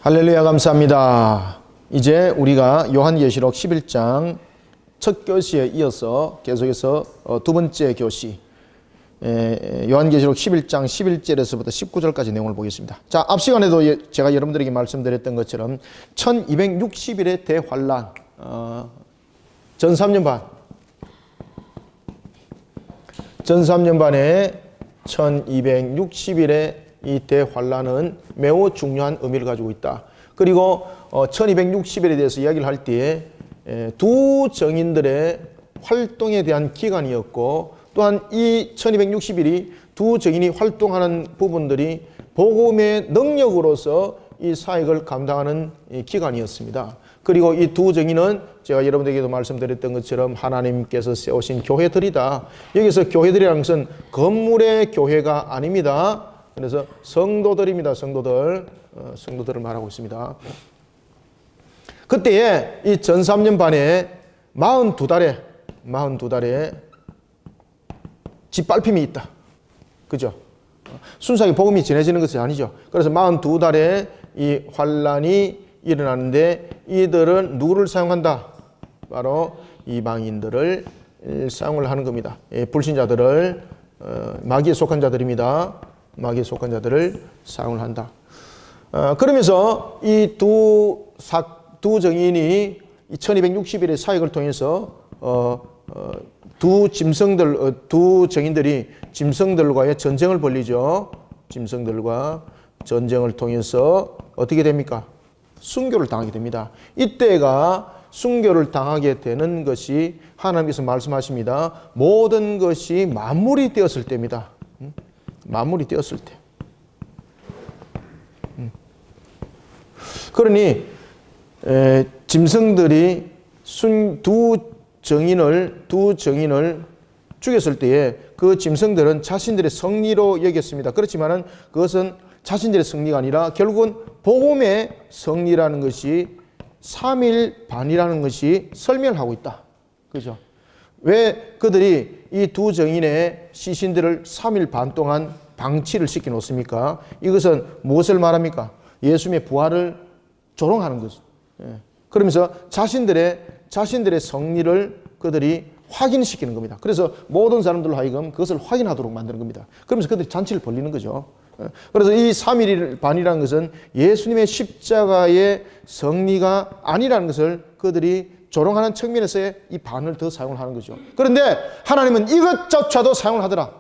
할렐루야, 감사합니다. 이제 우리가 요한계시록 11장 첫 교시에 이어서 계속해서 두 번째 교시 요한계시록 11장 11절에서부터 19절까지 내용을 보겠습니다. 자, 앞 시간에도 제가 여러분들에게 말씀드렸던 것처럼 1260일의 대환란, 전 3년 반의 1260일의 이 대환란은 매우 중요한 의미를 가지고 있다. 그리고 1260일에 대해서 이야기를 할 때에 두 정인들의 활동에 대한 기간이었고, 또한 이 1260일이 두 정인이 활동하는 부분들이 복음의 능력으로서 이 사역을 감당하는 기간이었습니다. 그리고 이 두 정인은 제가 여러분들에게도 말씀드렸던 것처럼 하나님께서 세우신 교회들이다. 여기서 교회들이라는 것은 건물의 교회가 아닙니다. 그래서 성도들입니다. 성도들을 말하고 있습니다. 그때에 이 전 3년 반에 42달에 짓밟힘이 있다. 그죠? 순수하게 복음이 전해지는 것이 아니죠. 그래서 42달에 이 환란이 일어나는데 이들은 누구를 사용한다? 바로 이방인들을 사용을 하는 겁니다. 불신자들을, 마귀에 속한 자들입니다. 마귀에 속한 자들을 사용을 한다. 그러면서 이 두 정인이 1260일의 사역을 통해서 두 정인들이 짐승들과의 전쟁을 벌이죠. 짐승들과 전쟁을 통해서 어떻게 됩니까? 순교를 당하게 됩니다. 이때가 순교를 당하게 되는 것이 하나님께서 말씀하십니다. 모든 것이 만물이 되었을 때입니다. 만물이 되었을 때. 그러니 짐승들이 두 정인을 죽였을 때에 그 짐승들은 자신들의 승리로 여겼습니다. 그렇지만은 그것은 자신들의 승리가 아니라 결국은 복음의 승리라는 것이 3일 반이라는 것이 설명을 하고 있다. 그죠? 왜 그들이 이 두 정인의 시신들을 3일 반 동안 방치를 시켜 놓습니까? 이것은 무엇을 말합니까? 예수님의 부활을 조롱하는 거죠. 그러면서 자신들의 승리를 그들이 확인시키는 겁니다. 그래서 모든 사람들로 하여금 그것을 확인하도록 만드는 겁니다. 그러면서 그들이 잔치를 벌리는 거죠. 그래서 이 3일 반이라는 것은 예수님의 십자가의 승리가 아니라는 것을 그들이 조롱하는 측면에서의 이 반을 더 사용을 하는 거죠. 그런데 하나님은 이것조차도 사용을 하더라.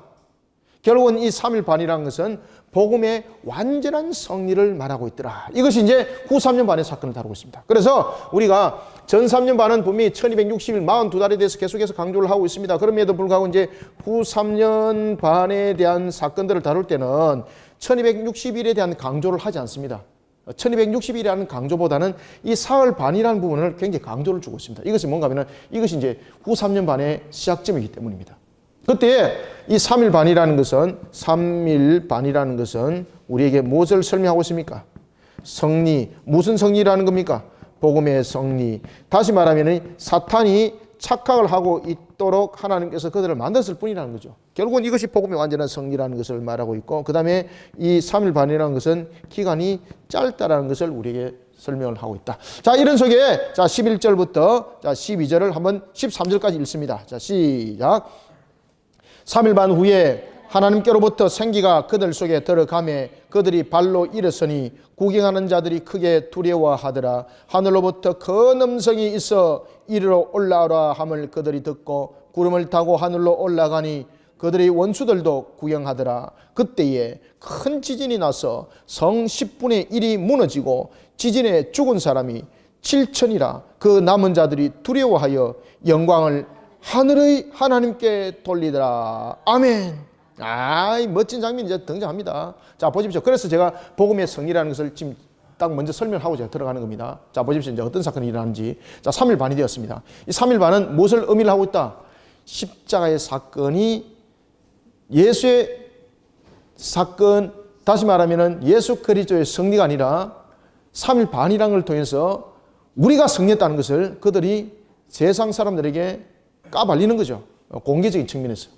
결국은 이 3일 반이라는 것은 복음의 완전한 승리를 말하고 있더라. 이것이 이제 후 3년 반의 사건을 다루고 있습니다. 그래서 우리가 전 3년 반은 분명히 1260일 42달에 대해서 계속해서 강조를 하고 있습니다. 그럼에도 불구하고 이제 후 3년 반에 대한 사건들을 다룰 때는 1260일에 대한 강조를 하지 않습니다. 1260일이라는 강조보다는 이 사흘 반이라는 부분을 굉장히 강조를 주고 있습니다. 이것이 뭔가 하면 이것이 이제 후 3년 반의 시작점이기 때문입니다. 그때 이 3일 반이라는 것은 우리에게 무엇을 설명하고 있습니까? 승리. 무슨 승리라는 겁니까? 복음의 승리. 다시 말하면 사탄이 착각을 하고 있도록 하나님께서 그들을 만들었을 뿐이라는 거죠. 결국은 이것이 복음의 완전한 승리라는 것을 말하고 있고, 그 다음에 이 3일 반이라는 것은 기간이 짧다라는 것을 우리에게 설명을 하고 있다. 자, 이런 속에 11절부터 12절을 한번 13절까지 읽습니다. 자, 시작. 3일 반 후에 하나님께로부터 생기가 그들 속에 들어가매 그들이 발로 일어서니 구경하는 자들이 크게 두려워하더라. 하늘로부터 큰 음성이 있어 이리로 올라오라 함을 그들이 듣고 구름을 타고 하늘로 올라가니 그들의 원수들도 구경하더라. 그때에 큰 지진이 나서 성 10분의 1이 무너지고 지진에 죽은 사람이 7천이라. 그 남은 자들이 두려워하여 영광을 하늘의 하나님께 돌리더라. 아멘. 멋진 장면이 이제 등장합니다. 자, 보십시오. 그래서 제가 복음의 승리라는 것을 지금 딱 먼저 설명하고 제가 들어가는 겁니다. 자, 보십시오. 이제 어떤 사건이 일어나는지. 자, 3일 반이 되었습니다. 이 3일 반은 무엇을 의미를 하고 있다? 십자가의 사건이 예수의 사건, 다시 말하면 예수 그리스도의 승리가 아니라 3일 반이라는 걸 통해서 우리가 승리했다는 것을 그들이 세상 사람들에게 까발리는 거죠. 공개적인 측면에서.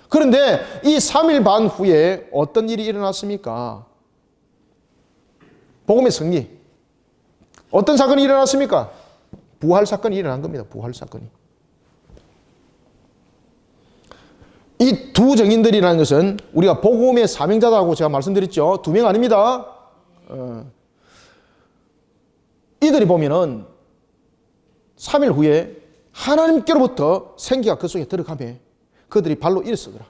그런데 이 3일 반 후에 어떤 일이 일어났습니까? 복음의 승리. 어떤 사건이 일어났습니까? 부활 사건이 일어난 겁니다. 부활 사건이. 이 두 증인들이라는 것은 우리가 복음의 사명자다고 제가 말씀드렸죠. 두 명 아닙니다. 이들이 보면은 3일 후에 하나님께로부터 생기가 그 속에 들어가며 그들이 발로 일어서더라.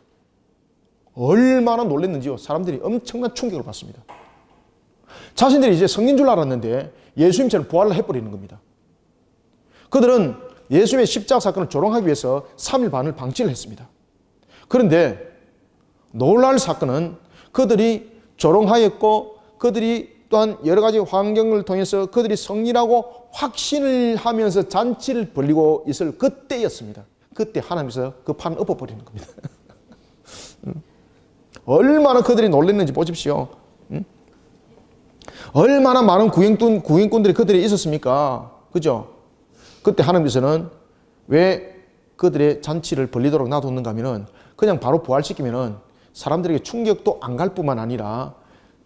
얼마나 놀랐는지요. 사람들이 엄청난 충격을 받습니다. 자신들이 이제 성인 줄 알았는데 예수님처럼 부활을 해버리는 겁니다. 그들은 예수님의 십자가 사건을 조롱하기 위해서 3일 반을 방치를 했습니다. 그런데 놀랄 사건은 그들이 조롱하였고 그들이 또한 여러 가지 환경을 통해서 그들이 성리라고 확신을 하면서 잔치를 벌이고 있을 그때였습니다. 그때 하나님께서 그 판을 엎어버리는 겁니다. 얼마나 그들이 놀랐는지 보십시오. 얼마나 많은 구행꾼들이 그들이 있었습니까? 그죠? 그때 하나님께서는 왜 그들의 잔치를 벌리도록 놔뒀는가 하면은 그냥 바로 부활시키면은 사람들에게 충격도 안 갈 뿐만 아니라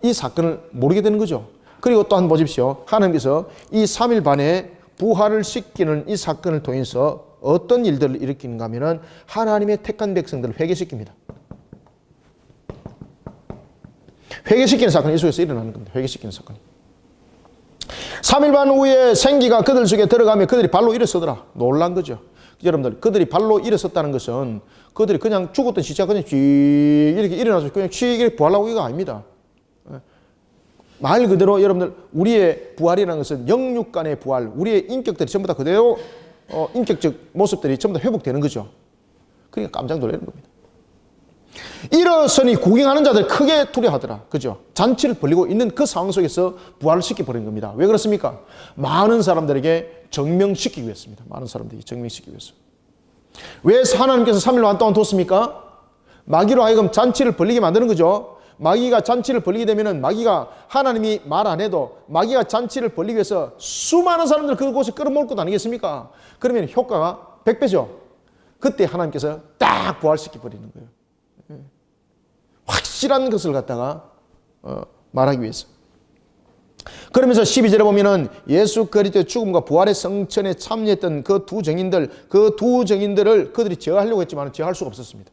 이 사건을 모르게 되는 거죠. 그리고 또한 보십시오. 하나님께서 이 3일 반에 부활을 시키는 이 사건을 통해서 어떤 일들을 일으키는가 하면은 하나님의 택한 백성들을 회개시킵니다. 회개시키는 사건이 이 속에서 일어나는 겁니다. 회개시키는 사건. 3일 반 후에 생기가 그들 속에 들어가며 그들이 발로 일어서더라. 놀란 거죠. 여러분들, 그들이 발로 일어섰다는 것은 그들이 그냥 죽었던 시체가 그냥 쥐 이렇게 일어나서 그냥 쥐 이렇게 부활하고 이거 아닙니다. 말 그대로 여러분들, 우리의 부활이라는 것은 영육 간의 부활, 우리의 인격들이 전부 다 그대로 인격적 모습들이 전부 다 회복되는 거죠. 그러니까 깜짝 놀라는 겁니다. 일어서니 구경하는 자들 크게 두려워하더라. 그죠? 잔치를 벌이고 있는 그 상황 속에서 부활을 시켜버린 겁니다. 왜 그렇습니까? 많은 사람들에게 증명시키기 위해서입니다. 많은 사람들이 증명시키기 위해서. 왜 하나님께서 3일 반 동안 뒀습니까? 마귀로 하여금 잔치를 벌리게 만드는 거죠. 마귀가 잔치를 벌리게 되면은 마귀가 하나님이 말 안 해도 마귀가 잔치를 벌리기 위해서 수많은 사람들을 그곳에 끌어모을 것 아니겠습니까? 그러면 효과가 100배죠. 그때 하나님께서 딱 부활시켜 버리는 거예요. 확실한 것을 갖다가 말하기 위해서. 그러면서 12절에 보면은 예수 그리스도의 죽음과 부활의 성천에 참여했던 그 두 증인들을 그들이 제어하려고 했지만 제어할 수가 없었습니다.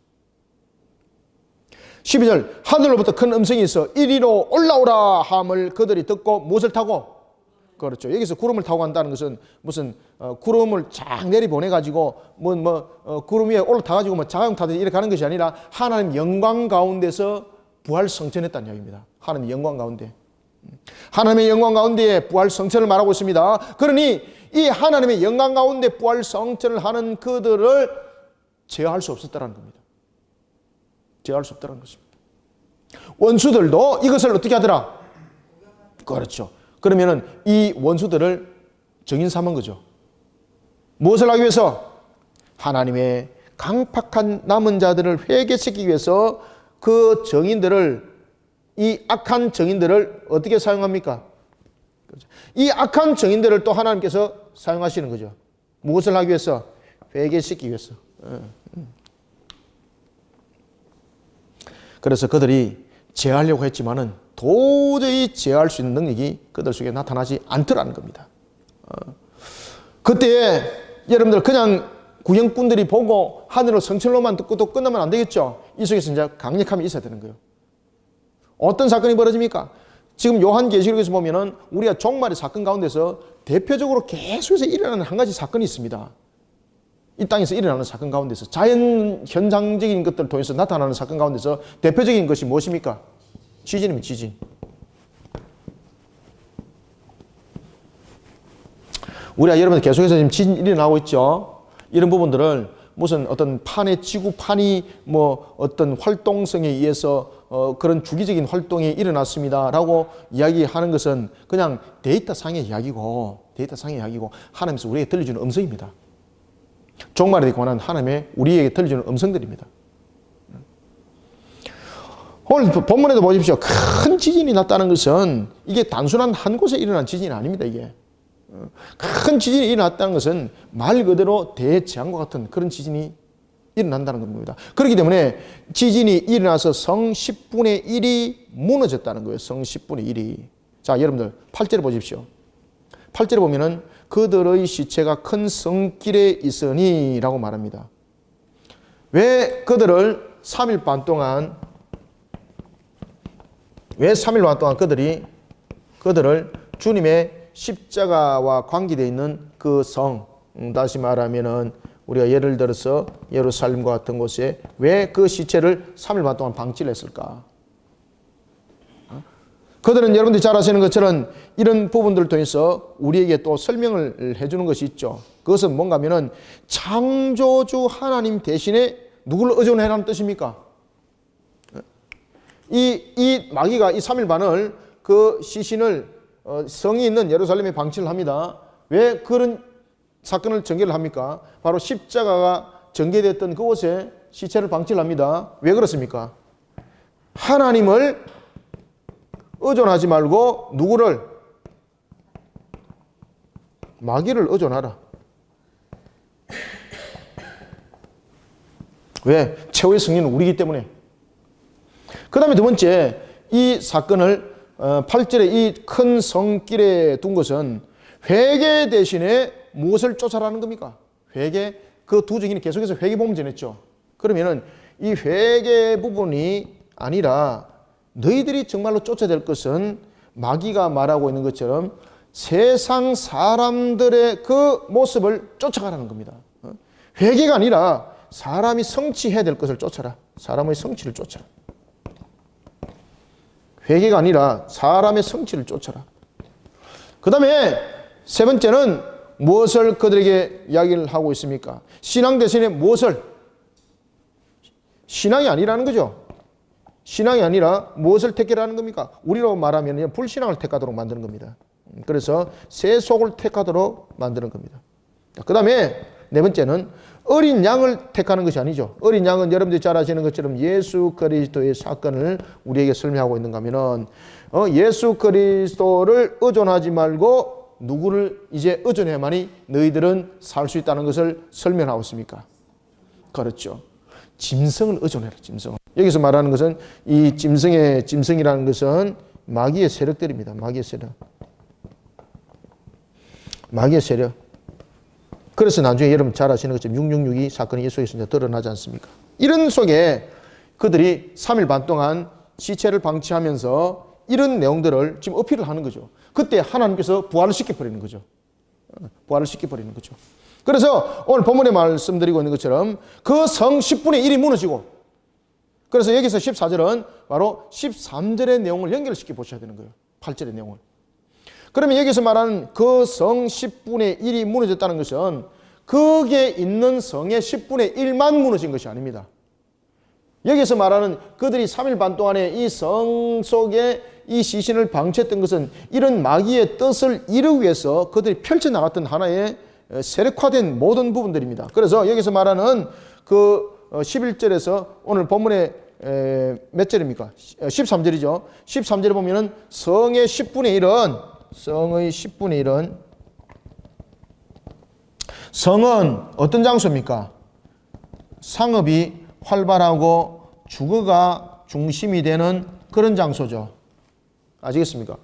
12절, 하늘로부터 큰 음성이 있어 이리로 올라오라 함을 그들이 듣고 무엇을 타고? 그렇죠. 여기서 구름을 타고 간다는 것은 무슨 구름을 쫙 내리보내가지고 구름 위에 올라타가지고 자가용 타듯이 이렇게 가는 것이 아니라 하나님 영광 가운데서 부활 성천했다는 이야기입니다. 하나님 영광 가운데. 하나님의 영광 가운데에 부활 성천을 말하고 있습니다. 그러니 이 하나님의 영광 가운데 부활 성천을 하는 그들을 제어할 수 없었다는 겁니다. 제어할 수 없다는 것입니다. 원수들도 이것을 어떻게 하더라? 그렇죠. 그러면은 이 원수들을 증인 삼은 거죠. 무엇을 하기 위해서? 하나님의 강팍한 남은 자들을 회개시키기 위해서 그 증인들을, 이 악한 증인들을 어떻게 사용합니까? 이 악한 증인들을 또 하나님께서 사용하시는 거죠. 무엇을 하기 위해서? 회개시키기 위해서. 그래서 그들이 제어하려고 했지만은 도저히 제어할 수 있는 능력이 그들 속에 나타나지 않더라는 겁니다. 그때 여러분들 그냥 구경꾼들이 보고 하늘로 성천로만 듣고 또 끝나면 안 되겠죠. 이 속에서 이제 강력함이 있어야 되는 거예요. 어떤 사건이 벌어집니까? 지금 요한계시록에서 보면은 우리가 종말의 사건 가운데서 대표적으로 계속해서 일어나는 한 가지 사건이 있습니다. 이 땅에서 일어나는 사건 가운데서 자연 현상적인 것들을 통해서 나타나는 사건 가운데서 대표적인 것이 무엇입니까? 지진입니다. 지진. 우리가 여러분들 계속해서 지금 지진 일어나고 있죠. 이런 부분들을 무슨 어떤 판의 지구판이 뭐 어떤 활동성에 의해서 그런 주기적인 활동이 일어났습니다라고 이야기하는 것은 그냥 데이터상의 이야기고 하나님께서 우리에게 들려주는 음성입니다. 종말에 관한 하나님의 우리에게 들려주는 음성들입니다. 오늘 본문에도 보십시오. 큰 지진이 났다는 것은 이게 단순한 한 곳에 일어난 지진이 아닙니다. 이게 큰 지진이 일어났다는 것은 말 그대로 대재앙과 같은 그런 지진이 일어난다는 겁니다. 그렇기 때문에 지진이 일어나서 성 10분의 1이 무너졌다는 거예요. 성 10분의 1이. 자, 여러분들 8절에 보십시오. 8절에 보면은 그들의 시체가 큰 성길에 있으니 라고 말합니다. 왜 그들을 3일 반 동안 그들을 주님의 십자가와 관계되어 있는 그 성, 다시 말하면은 우리가 예를 들어서 예루살렘과 같은 곳에 왜 그 시체를 3일 반 동안 방치를 했을까? 그들은 여러분들이 잘 아시는 것처럼 이런 부분들을 통해서 우리에게 또 설명을 해주는 것이 있죠. 그것은 뭔가 하면은 창조주 하나님 대신에 누구를 의존해라는 뜻입니까? 이 마귀가 이 3일 반을 그 시신을 성이 있는 예루살렘에 방치를 합니다. 왜 그런 사건을 전개를 합니까? 바로 십자가가 전개됐던 그곳에 시체를 방치를 합니다. 왜 그렇습니까? 하나님을 의존하지 말고 누구를? 마귀를 의존하라. 왜? 최후의 승리는 우리이기 때문에. 그 다음에 두 번째, 이 사건을 8절에 이 큰 성길에 둔 것은 회개 대신에 무엇을 쫓아라는 겁니까? 회개, 그 두 증인이 계속해서 회개복음 전했죠. 그러면은 이 회개 부분이 아니라 너희들이 정말로 쫓아야 될 것은 마귀가 말하고 있는 것처럼 세상 사람들의 그 모습을 쫓아가라는 겁니다. 회개가 아니라 사람이 성취해야 될 것을 쫓아라. 사람의 성취를 쫓아라. 회개가 아니라 사람의 성취를 쫓아라. 그 다음에 세 번째는 무엇을 그들에게 이야기를 하고 있습니까? 신앙 대신에 무엇을? 신앙이 아니라는 거죠. 신앙이 아니라 무엇을 택하라는 겁니까? 우리로 말하면 불신앙을 택하도록 만드는 겁니다. 그래서 세속을 택하도록 만드는 겁니다. 그 다음에 네 번째는 어린 양을 택하는 것이 아니죠. 어린 양은 여러분들이 잘 아시는 것처럼 예수 그리스도의 사건을 우리에게 설명하고 있는가 하면은 예수 그리스도를 의존하지 말고 누구를 이제 의존해야만이 너희들은 살 수 있다는 것을 설명하고 있습니까? 그렇죠. 짐승을 의존해라. 짐승. 여기서 말하는 것은 이 짐승이라는 것은 마귀의 세력들입니다. 마귀의 세력. 마귀의 세력. 그래서 나중에 여러분 잘 아시는 것처럼 666이 사건이 예수에서 이제 드러나지 않습니까? 이런 속에 그들이 3일 반 동안 시체를 방치하면서 이런 내용들을 지금 어필을 하는 거죠. 그때 하나님께서 부활을 시켜버리는 거죠. 부활을 시켜버리는 거죠. 그래서 오늘 본문에 말씀드리고 있는 것처럼 그 성 10분의 1이 무너지고, 그래서 여기서 14절은 바로 13절의 내용을 연결시켜 보셔야 되는 거예요. 8절의 내용을. 그러면 여기서 말하는 그 성 10분의 1이 무너졌다는 것은 거기에 있는 성의 10분의 1만 무너진 것이 아닙니다. 여기서 말하는 그들이 3일 반 동안에 이 성 속에 이 시신을 방치했던 것은 이런 마귀의 뜻을 이루기 위해서 그들이 펼쳐나갔던 하나의 세력화된 모든 부분들입니다. 그래서 여기서 말하는 그 11절에서 오늘 본문의 몇 절입니까? 13절이죠. 13절에 보면은 성의 10분의 1은 성은 어떤 장소입니까? 상업이 활발하고 주거가 중심이 되는 그런 장소죠. 아시겠습니까?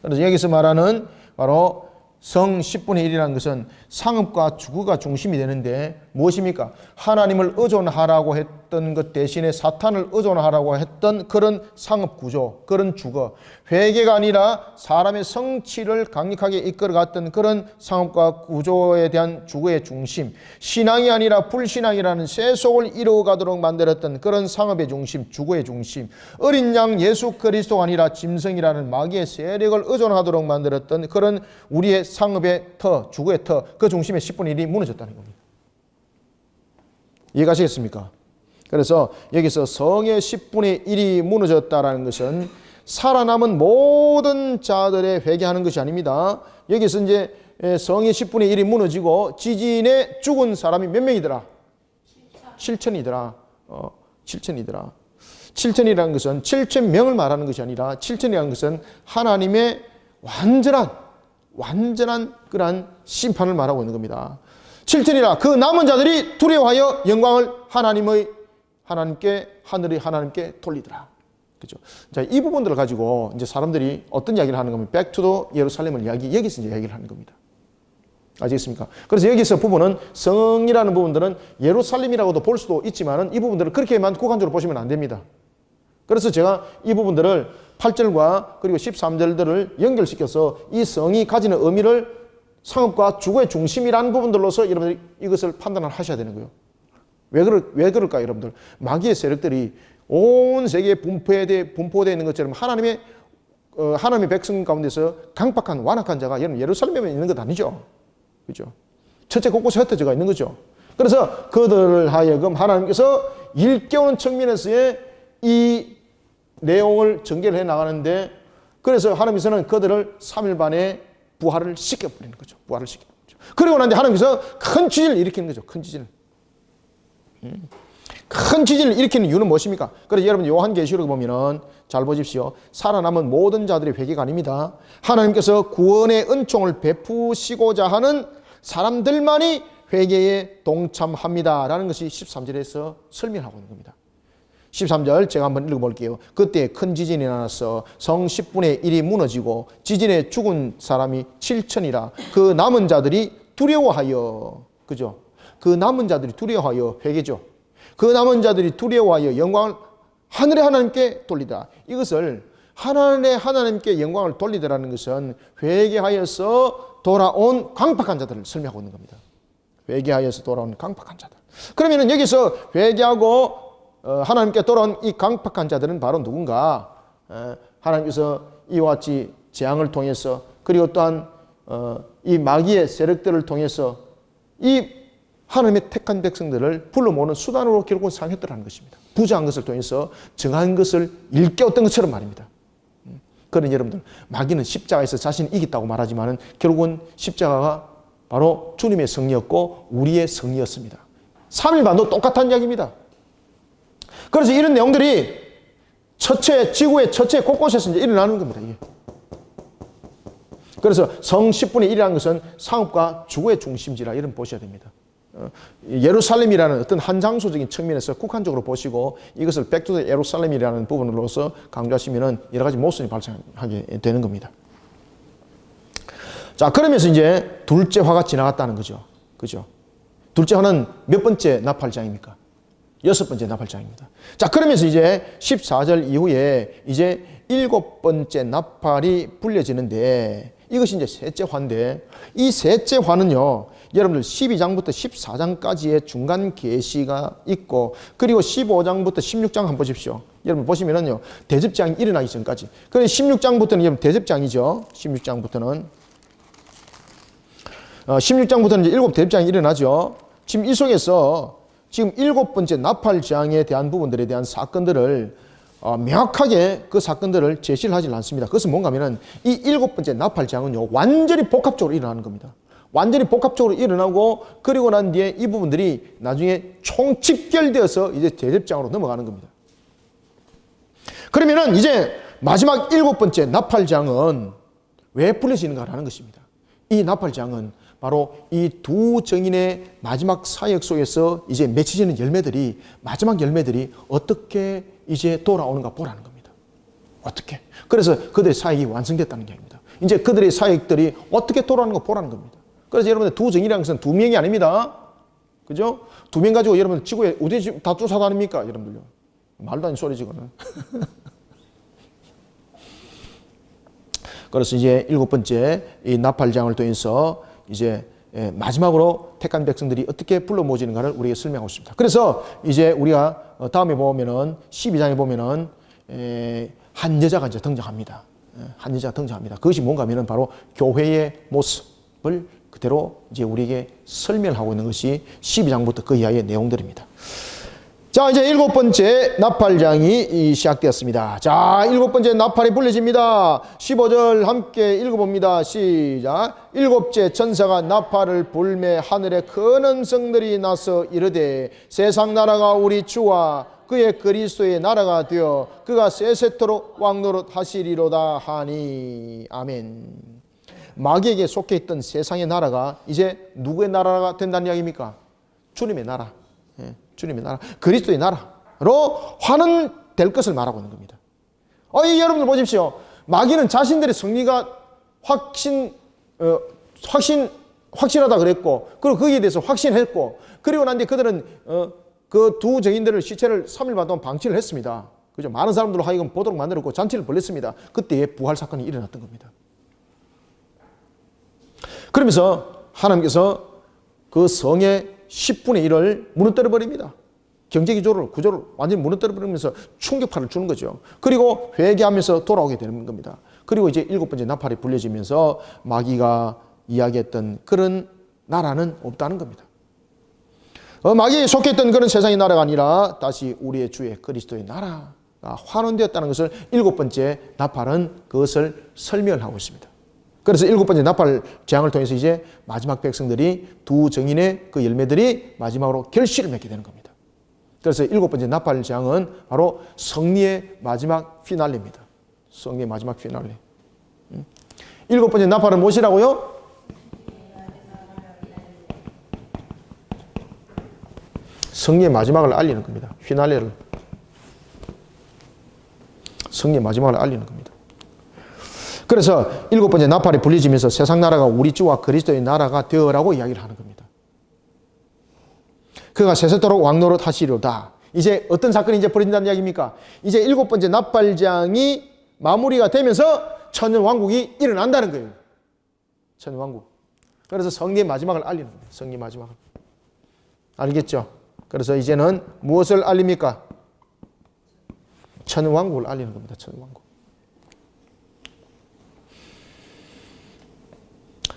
그래서 여기서 말하는 바로 성 10분의 1이라는 것은 상업과 주거가 중심이 되는데 무엇입니까? 하나님을 의존하라고 했던 것 대신에 사탄을 의존하라고 했던 그런 상업 구조, 그런 주거. 회개가 아니라 사람의 성취를 강력하게 이끌어갔던 그런 상업과 구조에 대한 주거의 중심. 신앙이 아니라 불신앙이라는 세속을 이루어가도록 만들었던 그런 상업의 중심, 주거의 중심. 어린 양 예수 그리스도가 아니라 짐승이라는 마귀의 세력을 의존하도록 만들었던 그런 우리의 상업의 터, 주거의 터, 그 중심의 10분의 1이 무너졌다는 겁니다. 이해가시겠습니까? 그래서 여기서 성의 10분의 1이 무너졌다는 것은 살아남은 모든 자들의 회개하는 것이 아닙니다. 여기서 이제 성의 10분의 1이 무너지고 지진에 죽은 사람이 몇 명이더라? 7천이더라. 7천이더라. 7천이라는 것은 7,000명을 말하는 것이 아니라 7천이라는 것은 하나님의 완전한 그러한 심판을 말하고 있는 겁니다. 7천이라 그 남은 자들이 두려워하여 영광을 하늘의 하나님께 돌리더라. 그죠? 자, 이 부분들을 가지고 이제 사람들이 어떤 이야기를 하는 겁니까? Back to the 예루살렘을 여기서 이제 이야기를 하는 겁니다. 아시겠습니까? 그래서 여기서 부분은 성이라는 부분들은 예루살렘이라고도 볼 수도 있지만은 이 부분들은 그렇게만 국한적으로 보시면 안 됩니다. 그래서 제가 이 부분들을 8절과 그리고 13절들을 연결시켜서 이 성이 가지는 의미를 상업과 주거의 중심이라는 부분들로서 여러분들이 이것을 판단을 하셔야 되는 거예요. 왜 그럴까요, 여러분들? 마귀의 세력들이 온 세계에 분포되어 있는 것처럼 하나님의 백성 가운데서 강팍한 완악한 자가 여러분 예루살렘에 있는 것 아니죠. 그죠? 첫째 곳곳에 흩어져 있는 거죠. 그래서 그들을 하여금 하나님께서 일깨우는 측면에서의 이 내용을 전개를 해 나가는데, 그래서 하나님께서는 그들을 3일 만에 부활을 시켜버리는 거죠. 부활을 시켜버리는 거죠. 그리고 난 뒤에 하나님께서 큰 지진을 일으키는 거죠. 큰 지진을. 큰 지진을 일으키는 이유는 무엇입니까? 그래서 여러분 요한계시록에 보면은 잘 보십시오. 살아남은 모든 자들의 회개가 아닙니다. 하나님께서 구원의 은총을 베푸시고자 하는 사람들만이 회개에 동참합니다 라는 것이 13절에서 설명하고 있는 겁니다. 13절 제가 한번 읽어볼게요. 그때 큰 지진이 나서 성 10분의 1이 무너지고 지진에 죽은 사람이 7천이라. 그 남은 자들이 두려워하여, 그죠? 그 남은 자들이 두려워하여, 회개죠. 그 남은 자들이 두려워하여 영광을 하늘의 하나님께 돌리다. 이것을 하나님께 영광을 돌리다라는 것은 회개하여서 돌아온 강팍한 자들을 설명하고 있는 겁니다. 회개하여서 돌아온 강팍한 자들. 그러면은 여기서 회개하고 하나님께 돌아온 이 강팍한 자들은 바로 누군가? 하나님께서 이와 같이 재앙을 통해서, 그리고 또한 이 마귀의 세력들을 통해서 이 하나님의 택한 백성들을 불러 모으는 수단으로 결국은 사용했더라는 것입니다. 부정한 것을 통해서 정한 것을 일깨웠던 것처럼 말입니다. 그런 여러분들, 마귀는 십자가에서 자신이 이겼다고 말하지만 결국은 십자가가 바로 주님의 승리였고 우리의 승리였습니다. 3일반도 똑같은 이야기입니다. 그래서 이런 내용들이 지구의 처체 곳곳에서 이제 일어나는 겁니다. 이게. 그래서 성 10분의 1이라는 것은 상업과 주거의 중심지라 이런 보셔야 됩니다. 예루살렘이라는 어떤 한 장소적인 측면에서 국한적으로 보시고 이것을 백투더 예루살렘이라는 부분으로서 강조하시면은 여러 가지 모순이 발생하게 되는 겁니다. 자, 그러면서 이제 둘째 화가 지나갔다는 거죠. 그죠? 둘째 화는 몇 번째 나팔장입니까? 6번째 나팔장입니다. 자, 그러면서 이제 14절 이후에 이제 7번째 나팔이 불려지는데 이것이 이제 셋째 화인데, 이 셋째 화는요, 여러분들 12장부터 14장까지의 중간 계시가 있고, 그리고 15장부터 16장 한번 보십시오. 여러분 보시면은요, 대접장이 일어나기 전까지. 그래서 16장부터는 여러분 대접장이죠. 16장부터는 이제 7 대접장이 일어나죠. 지금 이 속에서 지금 7번째 나팔장에 대한 부분들에 대한 사건들을 명확하게 그 사건들을 제시를 하지 않습니다. 그것은 뭔가 하면은 이 7번째 나팔장은요, 완전히 복합적으로 일어나는 겁니다. 완전히 복합적으로 일어나고, 그리고 난 뒤에 이 부분들이 나중에 총 집결되어서 이제 대접장으로 넘어가는 겁니다. 그러면은 이제 마지막 7번째 나팔장은 왜 불려지는가라는 것입니다. 이 나팔장은 바로 이 두 정인의 마지막 사역 속에서 이제 맺혀지는 열매들이, 마지막 열매들이 어떻게 이제 돌아오는가 보라는 겁니다. 어떻게? 그래서 그들의 사역이 완성됐다는 게 아닙니다. 이제 그들의 사역들이 어떻게 돌아오는가 보라는 겁니다. 그래서 여러분들 두 정인이라는 것은 두 명이 아닙니다. 그죠? 두 명 가지고 여러분 지구에 어디 다 쫓아다닙니까? 여러분들요. 말도 안 되는 소리지, 그거는. 그래서 이제 7번째 이 나팔장을 통해서 이제 마지막으로 택한 백성들이 어떻게 불러 모으지는가를 우리에게 설명하고 있습니다. 그래서 이제 우리가 다음에 보면은 12장에 보면은 한 여자가 이제 등장합니다. 한 여자가 등장합니다. 그것이 뭔가 하면은 바로 교회의 모습을 그대로 이제 우리에게 설명하고 있는 것이 12장부터 그 이하의 내용들입니다. 자, 이제 7번째 나팔장이 시작되었습니다. 자, 7번째 나팔이 불려집니다. 15절 함께 읽어봅니다. 시작. 7째 천사가 나팔을 불매 하늘에 큰 음성들이 나서 이르되 세상 나라가 우리 주와 그의 그리스도의 나라가 되어 그가 세세토록 왕노릇 하시리로다 하니. 아멘. 마귀에게 속해 있던 세상의 나라가 이제 누구의 나라가 된다는 이야기입니까? 주님의 나라. 주님의 나라, 그리스도의 나라로 환원될 것을 말하고 있는 겁니다. 여러분들 보십시오. 마귀는 자신들의 승리가 확실하다 그랬고, 그리고 거기에 대해서 확신했고, 그리고 난 뒤에 그들은 그 두 증인들을 시체를 3일 반 동안 방치를 했습니다. 그죠? 많은 사람들로 하여금 보도록 만들었고 잔치를 벌였습니다. 그때에 부활 사건이 일어났던 겁니다. 그러면서 하나님께서 그 성의 10분의 1을 무너뜨려 버립니다. 경제 구조를 완전히 무너뜨려 버리면서 충격파를 주는 거죠. 그리고 회개하면서 돌아오게 되는 겁니다. 그리고 이제 7번째 나팔이 불려지면서 마귀가 이야기했던 그런 나라는 없다는 겁니다. 마귀에 속했던 그런 세상의 나라가 아니라 다시 우리의 주의 그리스도의 나라가 환원되었다는 것을 7번째 나팔은 그것을 설명을 하고 있습니다. 그래서 7번째 나팔 재앙을 통해서 이제 마지막 백성들이 두 정인의 그 열매들이 마지막으로 결실을 맺게 되는 겁니다. 그래서 7번째 나팔 재앙은 바로 승리의 마지막 피날레입니다. 승리의 마지막 피날레. 7번째 나팔은 무엇이라고요? 승리의 마지막을 알리는 겁니다. 피날레를. 승리의 마지막을 알리는 겁니다. 그래서 7번째 나팔이 불려지면서 세상 나라가 우리 주와 그리스도의 나라가 되어라고 이야기를 하는 겁니다. 그가 세세토록 왕노릇 하시리로다. 이제 어떤 사건이 이제 벌어진다는 이야기입니까? 이제 7번째 나팔장이 마무리가 되면서 천년왕국이 일어난다는 거예요. 천년왕국. 그래서 승리의 마지막을 알리는 거예요. 승리의 마지막을. 알겠죠? 그래서 이제는 무엇을 알립니까? 천년왕국을 알리는 겁니다. 천년왕국.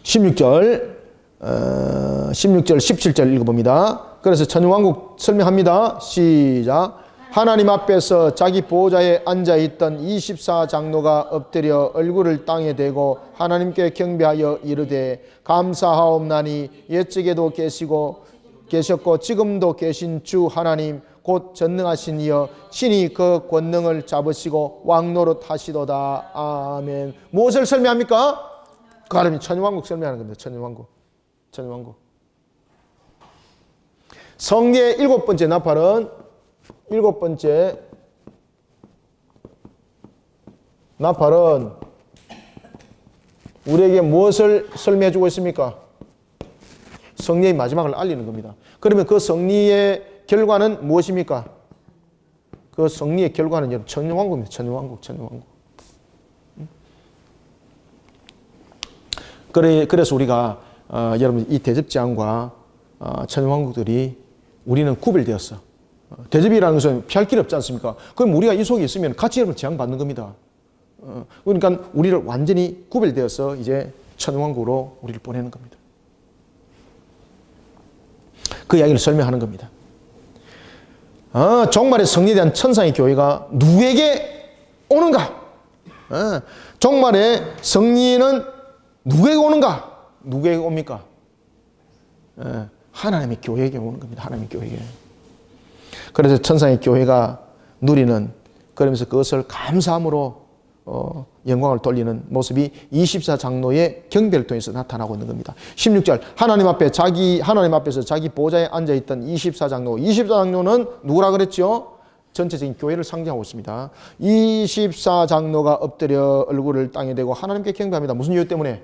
16절, 17절 읽어봅니다. 그래서 천년왕국 설명합니다. 시작. 하나님 앞에서 자기 보호자에 앉아있던 24장로가 엎드려 얼굴을 땅에 대고 하나님께 경배하여 이르되 감사하옵나니 옛적에도 계셨고 지금도 계신 주 하나님 곧 전능하신 이여 친히 그 권능을 잡으시고 왕노릇 하시도다. 아멘. 무엇을 설명합니까? 그 하나님이 천년왕국 설명하는 겁니다. 천년왕국. 천년왕국. 성리의 7번째 나팔은 7번째 나팔은 우리에게 무엇을 설명해 주고 있습니까? 승리의 마지막을 알리는 겁니다. 그러면 그 승리의 결과는 무엇입니까? 그 승리의 결과는 천년왕국입니다. 천년왕국, 천년왕국. 그래서 우리가 여러분 이 대접재앙과 천년왕국들이 우리는 구별되었어. 대접이라는 것은 피할 길 없지 않습니까? 그럼 우리가 이 속에 있으면 같이 여러분 재앙받는 겁니다. 그러니까 우리를 완전히 구별되어서 이제 천년왕국으로 우리를 보내는 겁니다. 그 이야기를 설명하는 겁니다. 종말의 승리에 대한 천상의 교회가 누구에게 오는가? 종말의 승리는 누구에게 오는가? 누구에게 옵니까? 하나님의 교회에게 오는 겁니다. 하나님의 교회에게. 그래서 천상의 교회가 누리는, 그러면서 그것을 감사함으로 영광을 돌리는 모습이 24장로의 경배를 통해서 나타나고 있는 겁니다. 16절 하나님 앞에서 자기 보좌에 앉아있던 24장로는 누구라 그랬죠? 전체적인 교회를 상징하고 있습니다. 24장로가 엎드려 얼굴을 땅에 대고 하나님께 경배합니다. 무슨 이유 때문에?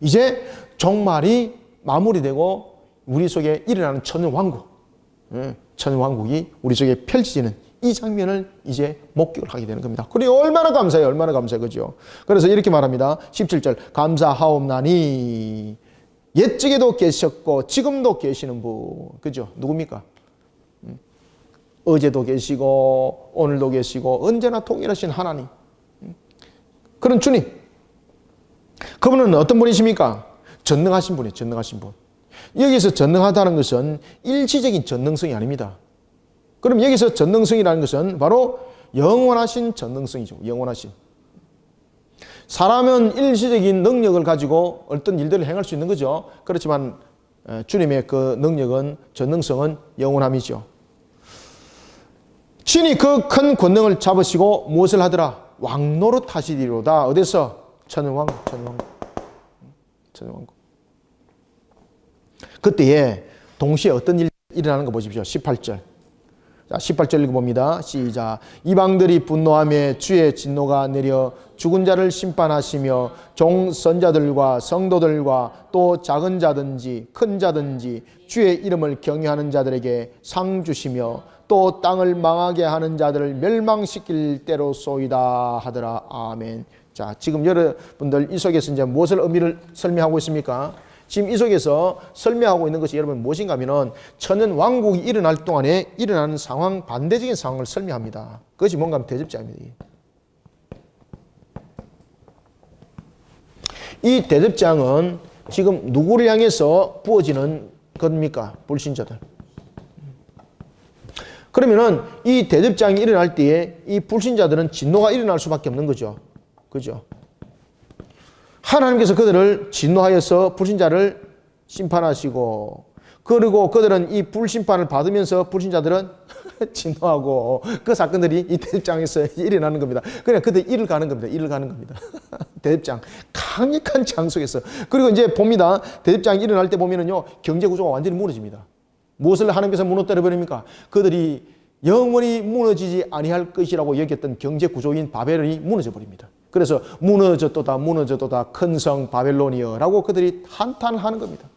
이제 종말이 마무리되고 우리 속에 일어나는 천년왕국, 천년왕국이 우리 속에 펼쳐지는 이 장면을 이제 목격을 하게 되는 겁니다. 그리고 얼마나 감사해요. 얼마나 감사해. 그죠? 그래서 이렇게 말합니다. 17절 감사하옵나니 옛적에도 계셨고 지금도 계시는 분. 그죠? 누굽니까? 어제도 계시고 오늘도 계시고 언제나 동일하신 하나님. 그런 주님. 그분은 어떤 분이십니까? 전능하신 분이에요. 전능하신 분. 여기서 전능하다는 것은 일시적인 전능성이 아닙니다. 그럼 여기서 전능성이라는 것은 바로 영원하신 전능성이죠. 영원하신. 사람은 일시적인 능력을 가지고 어떤 일들을 행할 수 있는 거죠. 그렇지만 주님의 그 능력은, 전능성은 영원함이죠. 친히 그 큰 권능을 잡으시고 무엇을 하더라? 왕노릇 하시리로다. 어디서? 천년왕국, 천년왕국. 천년왕국. 그때에 동시에 어떤 일이 일어나는 거 보십시오. 18절. 자, 18절 읽어봅니다. 시작. 이방들이 분노하며 주의 진노가 내려 죽은 자를 심판하시며 종 선자들과 성도들과 또 작은 자든지 큰 자든지 주의 이름을 경외하는 자들에게 상 주시며 또 땅을 망하게 하는 자들을 멸망시킬 때로소이다 하더라. 아멘. 자, 지금 여러분들 이 속에서 이제 무엇을 의미를 설명하고 있습니까? 지금 이 속에서 설명하고 있는 것이 여러분 무엇인가 하면은 천년 왕국이 일어날 동안에 일어나는 상황, 반대적인 상황을 설명합니다. 그것이 뭔가 하면 대접장입니다. 이 대접장은 지금 누구를 향해서 부어지는 겁니까? 불신자들. 그러면은 이 대접장이 일어날 때에 이 불신자들은 진노가 일어날 수밖에 없는 거죠. 그죠? 하나님께서 그들을 진노하여서 불신자를 심판하시고, 그리고 그들은 이 불심판을 받으면서 불신자들은 진노하고, 그 사건들이 이 대접장에서 일어나는 겁니다. 그냥 그들 일을 가는 겁니다. 일을 가는 겁니다. 대접장. 강력한 장 속에서. 그리고 이제 봅니다. 대접장이 일어날 때 보면은요, 경제 구조가 완전히 무너집니다. 무엇을 하나님께서 무너뜨려 버립니까? 그들이 영원히 무너지지 아니할 것이라고 여겼던 경제 구조인 바벨론이 무너져 버립니다. 그래서 무너졌도다 큰 성 바벨론이여라고 그들이 한탄을 하는 겁니다.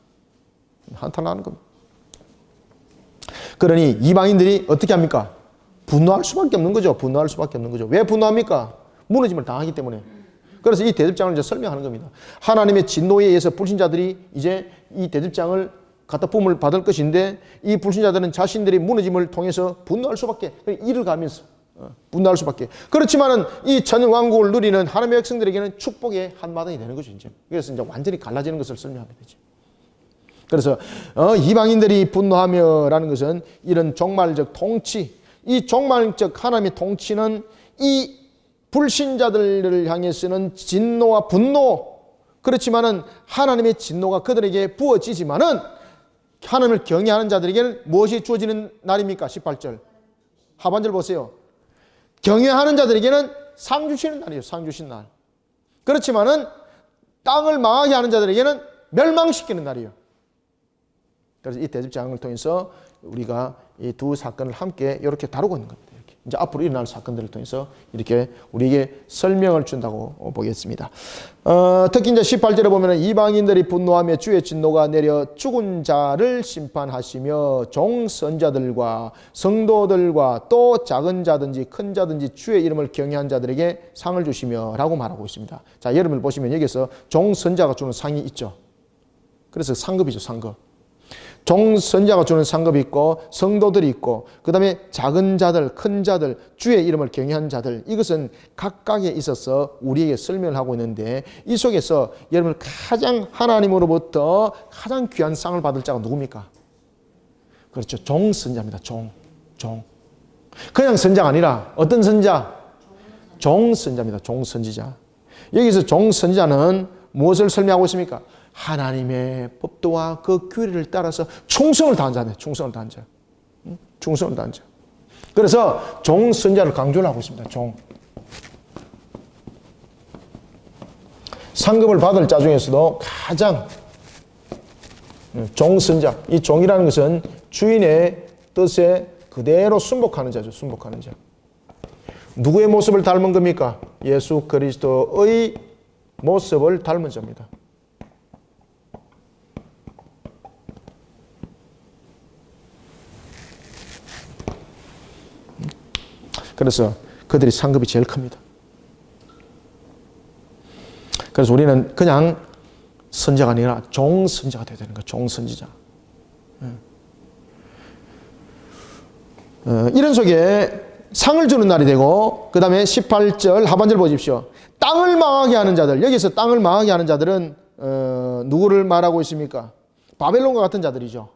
한탄을 하는 겁니다. 그러니 이방인들이 어떻게 합니까? 분노할 수밖에 없는 거죠. 분노할 수밖에 없는 거죠. 왜 분노합니까? 무너짐을 당하기 때문에. 그래서 이 대접장을 이제 설명하는 겁니다. 하나님의 진노에 의해서 불신자들이 이제 이 대접장을 갖다 뿜을 받을 것인데, 이 불신자들은 자신들이 무너짐을 통해서 분노할 수밖에, 일을 가면서 분노할 수밖에. 그렇지만은 이 천년 왕국을 누리는 하나님의 백성들에게는 축복의 한마당이 되는 거죠. 이제. 그래서 이제 완전히 갈라지는 것을 설명하게 되죠. 그래서 이방인들이 분노하며라는 것은 이런 종말적 통치, 이 종말적 하나님의 통치는 이 불신자들을 향해서는 진노와 분노, 그렇지만은 하나님의 진노가 그들에게 부어지지만은 하나님을 경외하는 자들에게는 무엇이 주어지는 날입니까? 18절 하반절 보세요. 경외하는 자들에게는 상 주시는 날이에요. 상 주신 날. 그렇지만은 땅을 망하게 하는 자들에게는 멸망시키는 날이에요. 그래서 이 대접장을 통해서 우리가 이 두 사건을 함께 이렇게 다루고 있는 겁니다. 이렇게. 이제 앞으로 일어날 사건들을 통해서 이렇게 우리에게 설명을 준다고 보겠습니다. 특히 이제 18절에 보면 이방인들이 분노하며 주의 진노가 내려 죽은 자를 심판하시며 종선자들과 성도들과 또 작은 자든지 큰 자든지 주의 이름을 경외한 자들에게 상을 주시며 라고 말하고 있습니다. 자, 여러분을 보시면 여기서 종선자가 주는 상이 있죠. 그래서 상급이죠. 상급. 종선자가 주는 상급이 있고 성도들이 있고, 그 다음에 작은 자들, 큰 자들, 주의 이름을 경외한 자들, 이것은 각각에 있어서 우리에게 설명을 하고 있는데, 이 속에서 여러분 가장 하나님으로부터 가장 귀한 상을 받을 자가 누굽니까? 그렇죠. 종선자입니다. 종. 그냥 선자가 아니라 어떤 선자? 종선자입니다. 종선지자. 여기서 종선지자는 무엇을 설명하고 있습니까? 하나님의 법도와 그 규례를 따라서 충성을 다한 자네. 충성을 다한 자. 충성을 다한 자. 그래서 종선자를 강조를 하고 있습니다. 종. 상급을 받을 자 중에서도 가장 종선자. 이 종이라는 것은 주인의 뜻에 그대로 순복하는 자죠. 순복하는 자. 누구의 모습을 닮은 겁니까? 예수 그리스도의 모습을 닮은 자입니다. 그래서 그들이 상급이 제일 큽니다. 그래서 우리는 그냥 선자가 아니라 종선자가 되어야 되는 거예요. 종선지자. 이런 속에 상을 주는 날이 되고, 그 다음에 18절 하반절 보십시오. 땅을 망하게 하는 자들. 여기서 땅을 망하게 하는 자들은 누구를 말하고 있습니까? 바벨론과 같은 자들이죠.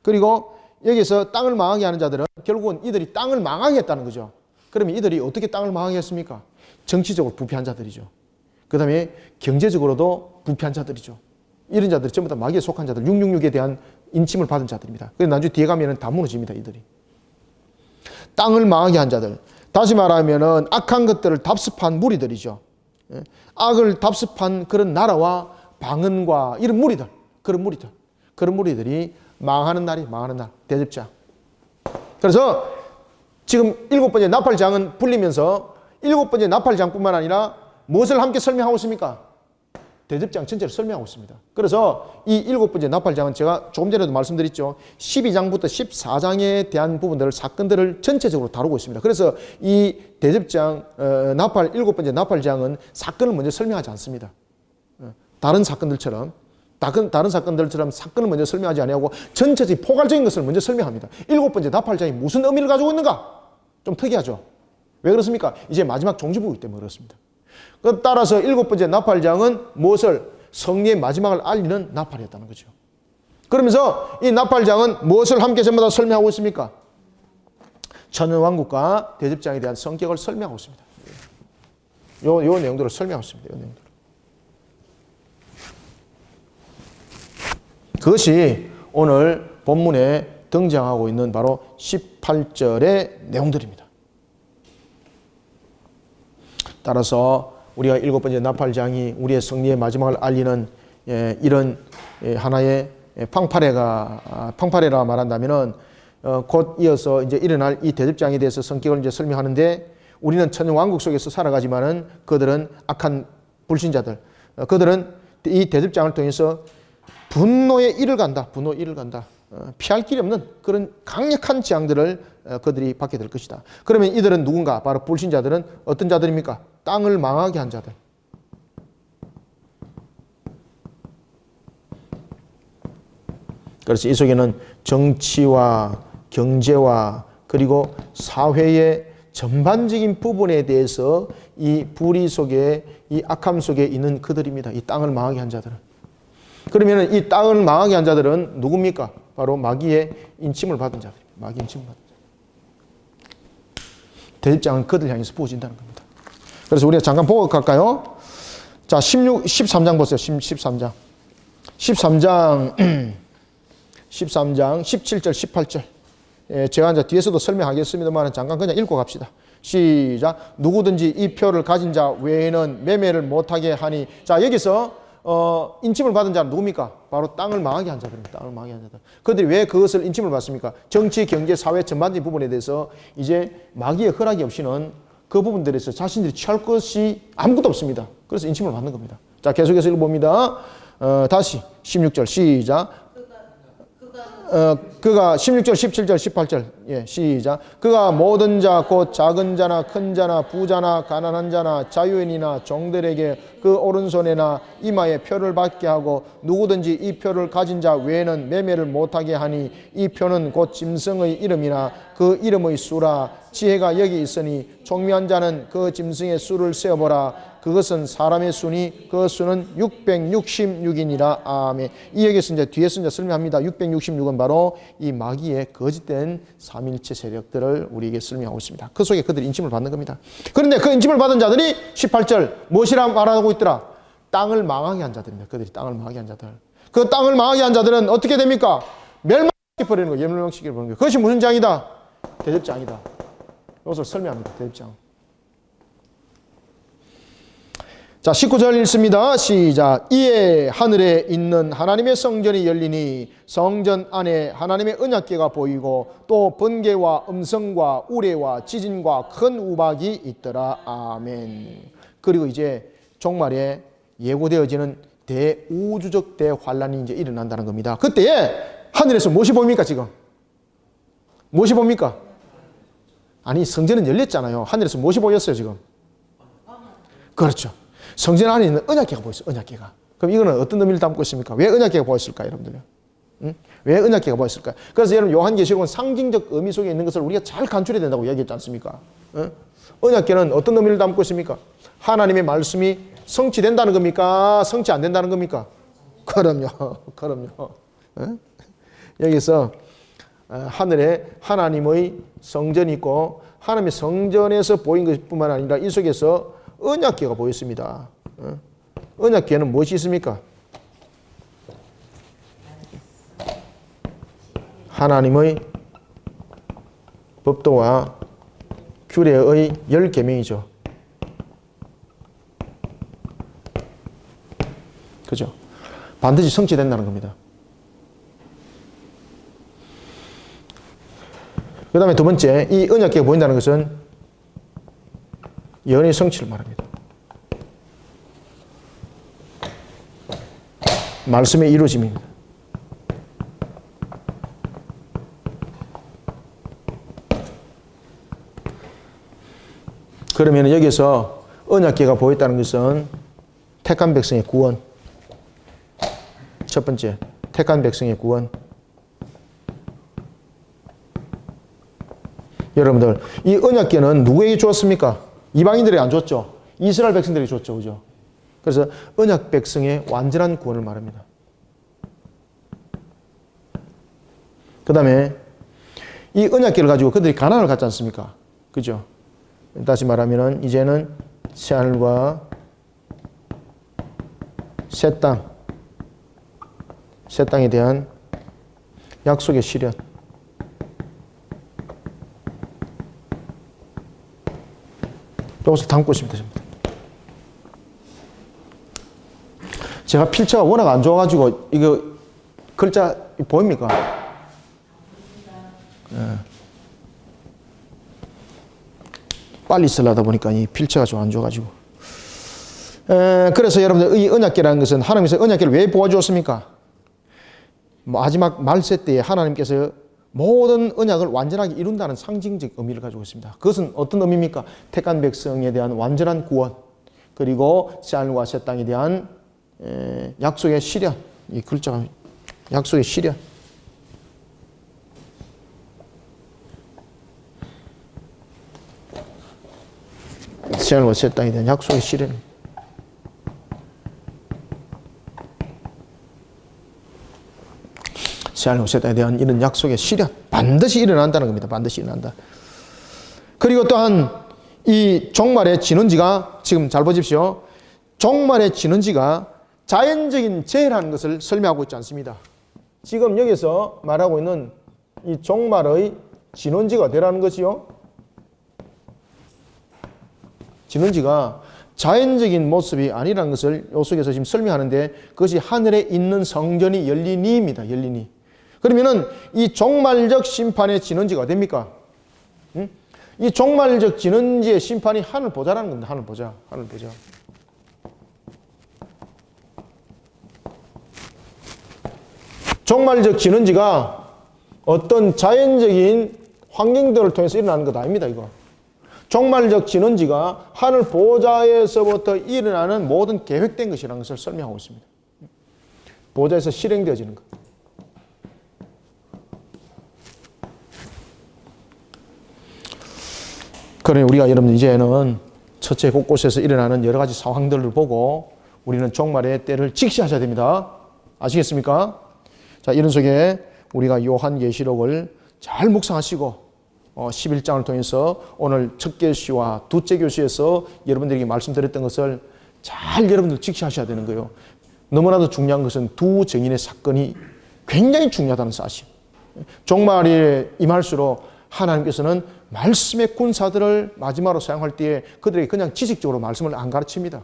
그리고 여기서 땅을 망하게 하는 자들은 결국은 이들이 땅을 망하게 했다는 거죠. 그러면 이들이 어떻게 땅을 망하게 했습니까? 정치적으로 부패한 자들이죠. 그 다음에 경제적으로도 부패한 자들이죠. 이런 자들이 전부 다 마귀에 속한 자들, 666에 대한 인침을 받은 자들입니다. 그래서 나중에 뒤에 가면 다 무너집니다. 이들이. 땅을 망하게 한 자들. 다시 말하면 악한 것들을 답습한 무리들이죠. 악을 답습한 그런 나라와 방언과 이런 무리들, 그런 무리들이 망하는 날이 망하는 날. 대접장. 그래서 지금 7번째 나팔장은 불리면서 7번째 나팔장뿐만 아니라 무엇을 함께 설명하고 있습니까? 대접장 전체를 설명하고 있습니다. 그래서 이 7번째 나팔장은 제가 조금 전에도 말씀드렸죠. 12장부터 14장에 대한 부분들을, 사건들을 전체적으로 다루고 있습니다. 그래서 이 대접장, 7번째 나팔장은 사건을 먼저 설명하지 않습니다. 다른 사건들처럼 사건을 먼저 설명하지 아니하고 전체적인 포괄적인 것을 먼저 설명합니다. 7번째 나팔장이 무슨 의미를 가지고 있는가? 좀 특이하죠. 왜 그렇습니까? 이제 마지막 종지부이기 때문에 그렇습니다. 따라서 7번째 나팔장은 무엇을? 성리의 마지막을 알리는 나팔이었다는 거죠. 그러면서 이 나팔장은 무엇을 함께 전부 다 설명하고 있습니까? 천연왕국과 대접장에 대한 성격을 설명하고 있습니다. 요 내용들을 설명하고 있습니다. 요 내용들. 그것이 오늘 본문에 등장하고 있는 바로 18절의 내용들입니다. 따라서 우리가 7번째 나팔장이 우리의 승리의 마지막을 알리는 이런 하나의 팡파레라 말한다면은 곧 이어서 이제 일어날 이 대접장에 대해서 성격을 이제 설명하는데, 우리는 천연왕국 속에서 살아가지만은 그들은 악한 불신자들, 그들은 이 대접장을 통해서 분노의 일을 간다. 피할 길이 없는 그런 강력한 재앙들을 그들이 받게 될 것이다. 그러면 이들은 누군가? 바로 불신자들은 어떤 자들입니까? 땅을 망하게 한 자들. 그래서 이 속에는 정치와 경제와 그리고 사회의 전반적인 부분에 대해서 이 불의 속에, 이 악함 속에 있는 그들입니다. 이 땅을 망하게 한 자들은. 그러면 이 땅을 망하게 한 자들은 누굽니까? 바로 마귀의 인침을 받은 자들입니다. 마귀 인침을 받은 자들. 대접장은 그들 향해서 부어진다는 겁니다. 그래서 우리가 잠깐 보고 갈까요? 자, 13장 보세요. 13장. 13장 17절, 18절. 제가 이제 뒤에서도 설명하겠습니다만 잠깐 그냥 읽고 갑시다. 시작. 누구든지 이 표를 가진 자 외에는 매매를 못하게 하니. 자, 여기서 인침을 받은 자는 누굽니까? 바로 땅을 망하게 한 자들입니다. 땅을 망하게 한 자들. 그들이 왜 그것을 인침을 받습니까? 정치, 경제, 사회 전반적인 부분에 대해서 이제 마귀의 허락이 없이는 그 부분들에서 자신들이 취할 것이 아무것도 없습니다. 그래서 인침을 받는 겁니다. 자, 계속해서 읽어봅니다. 다시 16절 시작. 그가 16절, 17절, 18절. 예, 시작. 그가 모든 자, 곧 작은 자나 큰 자나 부자나 가난한 자나 자유인이나 종들에게 그 오른손에나 이마에 표를 받게 하고 누구든지 이 표를 가진 자 외에는 매매를 못하게 하니 이 표는 곧 짐승의 이름이나 그 이름의 수라. 지혜가 여기 있으니 총미한 자는 그 짐승의 수를 세어보라. 그것은 사람의 수니 그 수는 666이니라. 아멘. 이 여기서 이제 뒤에서 이제 설명합니다. 666은 바로 이 마귀의 거짓된 삼일체 세력들을 우리에게 설명하고 있습니다. 그 속에 그들이 인침을 받는 겁니다. 그런데 그 인침을 받은 자들이 18절 무엇이라 말하고 있더라? 땅을 망하게 한 자들입니다. 그들이 땅을 망하게 한 자들. 그 땅을 망하게 한 자들은 어떻게 됩니까? 멸망시켜버리는 거예요. 멸망시켜버리는 거예요. 그것이 무슨 장이다? 대접장이다. 이것을 설명합니다. 대접장. 자, 19절 읽습니다. 시작. 이에 하늘에 있는 하나님의 성전이 열리니 성전 안에 하나님의 언약궤가 보이고 또 번개와 음성과 우레와 지진과 큰 우박이 있더라. 아멘. 그리고 이제 종말에 예고되어지는 대우주적 대환란이 이제 일어난다는 겁니다. 그때에 하늘에서 무엇이 보입니까? 지금 무엇이 보입니까? 아니, 성전은 열렸잖아요. 하늘에서 무엇이 보였어요? 지금 그렇죠. 성전 안에 있는 언약궤가 보였어요. 언약궤가. 그럼 이거는 어떤 의미를 담고 있습니까? 왜 언약궤가 보였을까, 여러분들요? 왜 언약궤가 보였을까? 그래서 여러분 요한계시록은 상징적 의미 속에 있는 것을 우리가 잘 간추려야 된다고 이야기했지 않습니까? 언약궤는 어떤 의미를 담고 있습니까? 하나님의 말씀이 성취된다는 겁니까? 성취 안 된다는 겁니까? 그럼요. 여기서 하늘에 하나님의 성전이 있고 하나님의 성전에서 보인 것뿐만 아니라 이 속에서 언약궤가 보였습니다. 언약궤는 무엇이 있습니까? 하나님의 법도와 규례의 10계명이죠. 그죠? 반드시 성취된다는 겁니다. 그 다음에 두 번째, 이 언약궤가 보인다는 것은 연의 성취를 말합니다. 말씀의 이루어짐입니다. 그러면 여기서 언약궤가 보였다는 것은 택한 백성의 구원. 첫 번째, 택한 백성의 구원. 여러분들, 이 언약궤는 누구에게 주었습니까? 이방인들에게 안 줬죠. 이스라엘 백성들에게 줬죠. 그죠? 그래서 언약 백성의 완전한 구원을 말합니다. 그 다음에 이 언약궤를 가지고 그들이 가나안을 갔지 않습니까? 그죠? 다시 말하면 이제는 새하늘과 새 땅에 대한 약속의 실현. 이것을 담고 있습니다. 제가 필체가 워낙 안 좋아가지고 이거 글자 보입니까? 네. 빨리 쓰려다 보니까 이 필체가 좀 안 좋아가지고. 그래서 여러분들 이 언약궤라는 것은 하나님께서 언약궤를 왜 보아주었습니까? 마지막 말세 때에 하나님께서 모든 언약을 완전하게 이룬다는 상징적 의미를 가지고 있습니다. 그것은 어떤 의미입니까? 택한 백성에 대한 완전한 구원, 그리고 새하늘과 새 땅에 대한 약속의 실현. 이 글자가 약속의 실현. 새하늘과 새 땅에 대한 약속의 실현. 새하늘과 새 땅에 대한 이런 약속의 실현. 반드시 일어난다는 겁니다. 반드시 일어난다. 그리고 또한 이 종말의 진원지가, 지금 잘 보십시오. 종말의 진원지가 자연적인 재해라는 것을 설명하고 있지 않습니다. 지금 여기서 말하고 있는 이 종말의 진원지가 되라는 것이요. 진원지가 자연적인 모습이 아니라는 것을 이 속에서 지금 설명하는데, 그것이 하늘에 있는 성전이 열리니입니다. 열리니. 그러면은 이 종말적 심판의 진원지가 어딥니까? 이 종말적 진원지의 심판이 하늘 보좌라는 겁니다. 하늘 보좌. 하늘 보좌. 종말적 진원지가 어떤 자연적인 환경들을 통해서 일어나는 것 아닙니다. 이거. 종말적 진원지가 하늘 보좌에서부터 일어나는 모든 계획된 것이라는 것을 설명하고 있습니다. 보좌에서 실행되어지는 것. 그러니 우리가 여러분 이제는 첫째 곳곳에서 일어나는 여러 가지 상황들을 보고 우리는 종말의 때를 직시하셔야 됩니다. 아시겠습니까? 자, 이런 속에 우리가 요한계시록을 잘 묵상하시고 11장을 통해서 오늘 첫 교시와 두째 교시에서 여러분들에게 말씀드렸던 것을 잘 여러분들 직시하셔야 되는 거예요. 너무나도 중요한 것은 두 증인의 사건이 굉장히 중요하다는 사실. 종말이 임할수록 하나님께서는 말씀의 군사들을 마지막으로 사용할 때에 그들에게 그냥 지식적으로 말씀을 안 가르칩니다.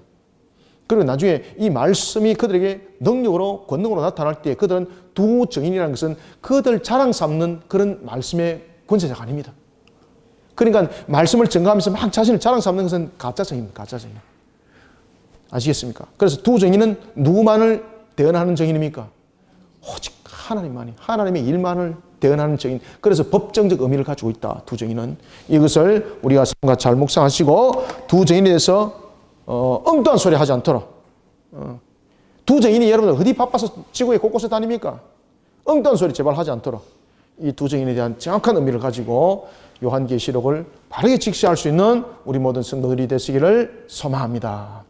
그리고 나중에 이 말씀이 그들에게 능력으로, 권능으로 나타날 때 그들은 두 증인이라는 것은 그들 자랑 삼는 그런 말씀의 권세자가 아닙니다. 그러니까 말씀을 증거하면서 막 자신을 자랑 삼는 것은 가짜 증인입니다. 가짜 증인. 아시겠습니까? 그래서 두 증인은 누구만을 대언하는 증인입니까? 오직 하나님만이, 하나님의 일만을 대언하는 증인. 그래서 법정적 의미를 가지고 있다. 두 증인은. 이것을 우리가 삼가 잘 묵상하시고 두 증인에 대해서 엉뚱한 소리 하지 않도록. 두 증인이 여러분들 어디 바빠서 지구의 곳곳에 다닙니까? 엉뚱한 소리 제발 하지 않도록 이 두 증인에 대한 정확한 의미를 가지고 요한계시록을 바르게 직시할 수 있는 우리 모든 성도들이 되시기를 소망합니다.